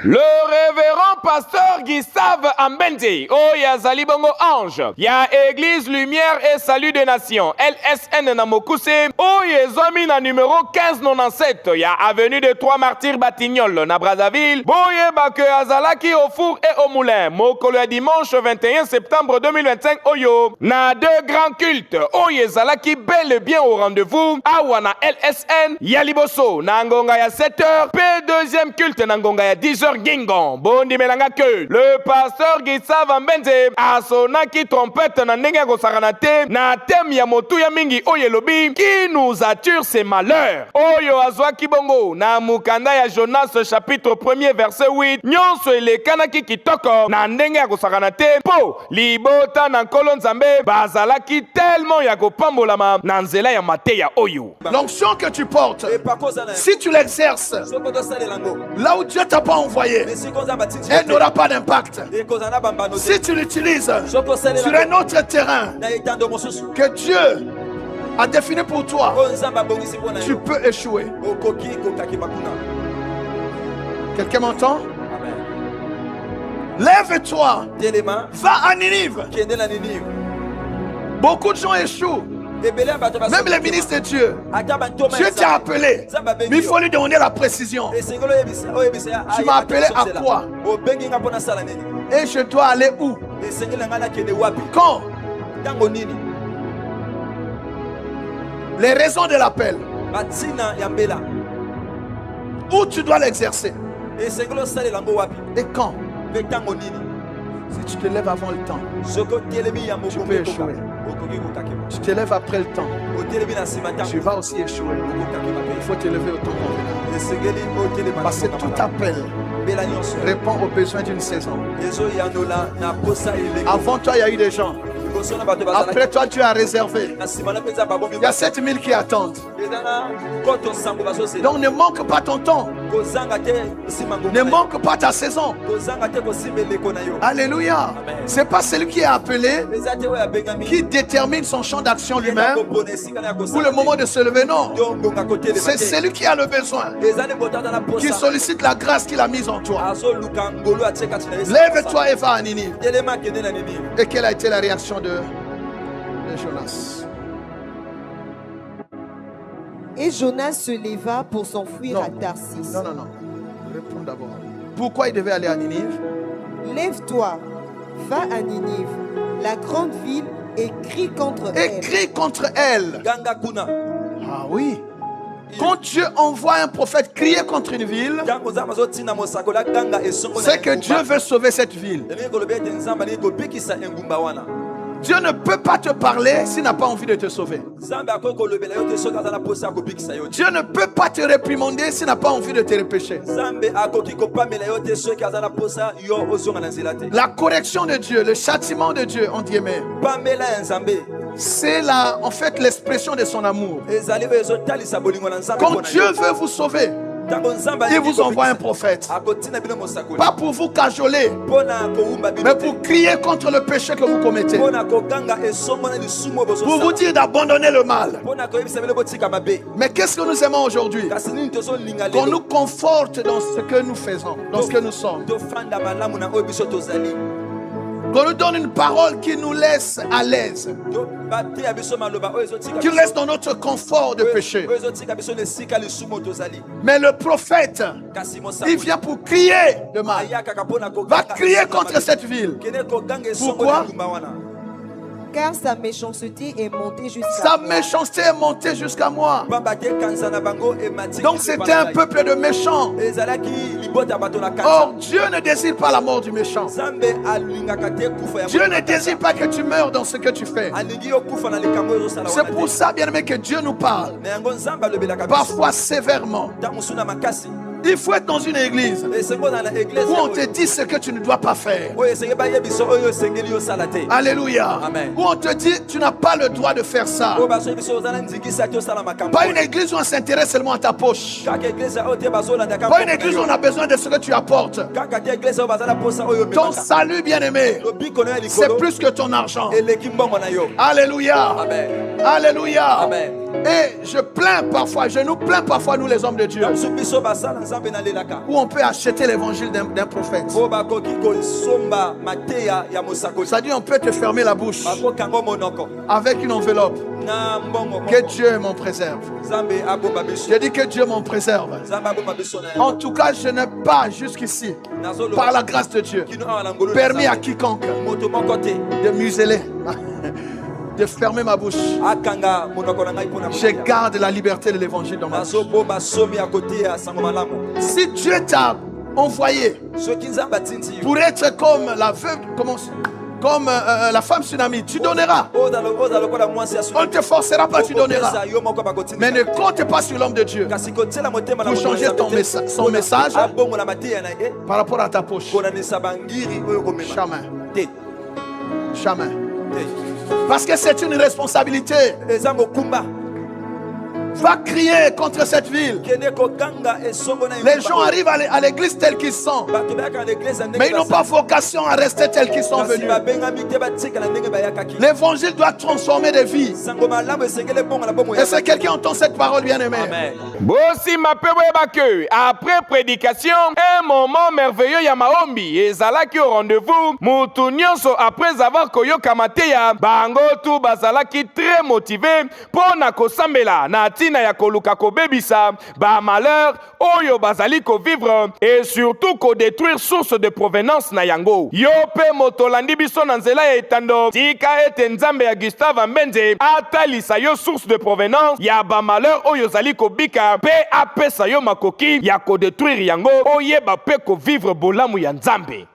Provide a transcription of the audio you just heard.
Le révérend pasteur Gustave Ambenzi, Yazali Bongo Ange, ya Église Lumière et Salut des Nations, LSN Namokuse, Yezami na numéro 1597, ya Avenue des Trois Martyrs Batignolles, na Brazzaville, Boye Bake Azalaki au four et au moulin, Mokolo dimanche 21 septembre 2025, Oyo, na deux grands cultes, Yezalaki bel et bien au rendez-vous, Awana LSN, Yaliboso, na Ngonga ya 7h, P deuxième culte na Ngonga ya 10h Gingon, Bondi Melanga que le pasteur Gustave Ambenze, Asonaki trompette na ndenge kosaranate, na thème ya motu ya mingi Oyelobi, qui nous attire ses malheurs. Oyo azwaki bongo, na mukanda ya Jonas chapitre 1er verset 8, nyonso elekanaki kitoko, na ndenge kosaranate, po libota na nkolo nzambe, bazalaki tellement ya kopambolama, na nzela ya mateya oyo. L'onction que tu portes, si tu l'exerces, là où Dieu t'a pas envoyé, elle n'aura pas d'impact. Si tu l'utilises sur un autre terrain que Dieu a défini pour toi, tu peux échouer. Quelqu'un m'entend? Lève-toi, va à Ninive. Beaucoup de gens échouent. Même les ministres de Dieu. Dieu t'a appelé, mais il faut lui demander la précision. Tu m'as appelé à quoi? Et je dois aller où? Quand? Les raisons de l'appel. Où tu dois l'exercer? Et quand? Si tu te lèves avant le temps, tu peux échouer. Tu te lèves après le temps, tu vas aussi échouer. Il faut te lever au temps convenable. Parce que tout appel répond aux besoins d'une saison. Avant toi, il y a eu des gens. Après toi, tu as réservé. Il y a 7000 qui attendent. Donc ne manque pas ton temps. Ne manque pas ta saison. Alléluia. C'est pas celui qui est appelé qui détermine son champ d'action lui-même ou le moment de se lever. Non. C'est celui qui a le besoin, qui sollicite la grâce qu'il a mise en toi. Lève-toi et va à Ninive. Et quelle a été la réaction de Jonas? Et Jonas se leva pour s'enfuir à Tarsis. Non. Réponds d'abord. Pourquoi il devait aller à Ninive? Lève-toi, va à Ninive, la grande ville, et crie contre elle. Et crie contre elle. Ah oui. Quand Dieu envoie un prophète crier contre une ville, c'est que Dieu veut sauver cette ville. Dieu ne peut pas te parler s'il n'a pas envie de te sauver. Dieu ne peut pas te réprimander s'il n'a pas envie de te repêcher. La correction de Dieu, le châtiment de Dieu, on dit amen. C'est en fait l'expression de son amour. Quand Dieu veut vous sauver, il vous envoie un prophète, pas pour vous cajoler, mais pour crier contre le péché que vous commettez, pour vous dire d'abandonner le mal. Mais qu'est-ce que nous aimons aujourd'hui? Qu'on nous conforte dans ce que nous faisons, dans ce que nous sommes. Qu'on nous donne une parole qui nous laisse à l'aise, qui nous laisse dans notre confort de péché. Mais le prophète, il vient pour crier le mal, va crier contre cette ville. Pourquoi? Car sa méchanceté est montée jusqu'à moi. Donc c'était un peuple de méchants. Or Dieu ne désire pas la mort du méchant. Dieu ne désire pas que tu meurs dans ce que tu fais. C'est pour ça, bien aimé, que Dieu nous parle parfois sévèrement. Il faut être dans une église où on te dit ce que tu ne dois pas faire. Alléluia. Amen. Où on te dit tu n'as pas le droit de faire ça. Pas une église où on s'intéresse seulement à ta poche. Pas une église où on a besoin de ce que tu apportes. Ton salut, bien aimé, c'est plus que ton argent. Alléluia. Amen. Alléluia. Amen. Et je nous plains parfois, nous les hommes de Dieu, où on peut acheter l'évangile d'un prophète. C'est-à-dire, on peut te fermer la bouche avec une enveloppe. Que Dieu m'en préserve. Je dis que Dieu m'en préserve. En tout cas, je n'ai pas jusqu'ici, par la grâce de Dieu, permis à quiconque de museler, de fermer ma bouche. Je garde la liberté de l'évangile dans ma bouche. Si Dieu t'a envoyé pour être comme la veuve, comme la femme tsunami, tu donneras. On ne te forcera pas, tu donneras. Mais ne compte pas sur l'homme de Dieu pour changer son message par rapport à ta poche. Jamais. Jamais. Parce que c'est une responsabilité. Va crier contre cette ville. Les gens arrivent à l'église tels qu'ils sont, mais ils n'ont pas vocation à rester tels qu'ils sont venus. L'évangile doit transformer des vies. Et c'est quelqu'un qui entend cette parole, bien aimé. Après prédication, un moment merveilleux ya maombi ezalaki au rendez-vous. Mutu nyonso après avoir koyoka mateya bango tu bazalaki très motivé pona kosambela na tina ya koluka kobebisa ba malheur oyo bazali ko vivre et surtout ko détruire source de provenance na yango. Yo pe motolandi biso na nzela ya etando tika ete nzambe ya Gustave Ambenze atalisa yo source de provenance ya ba malheur oyo zali ko bika pe apesa yo makoki ya ko détruire yango oyeba pe ko vivre bolamu ya nzambe.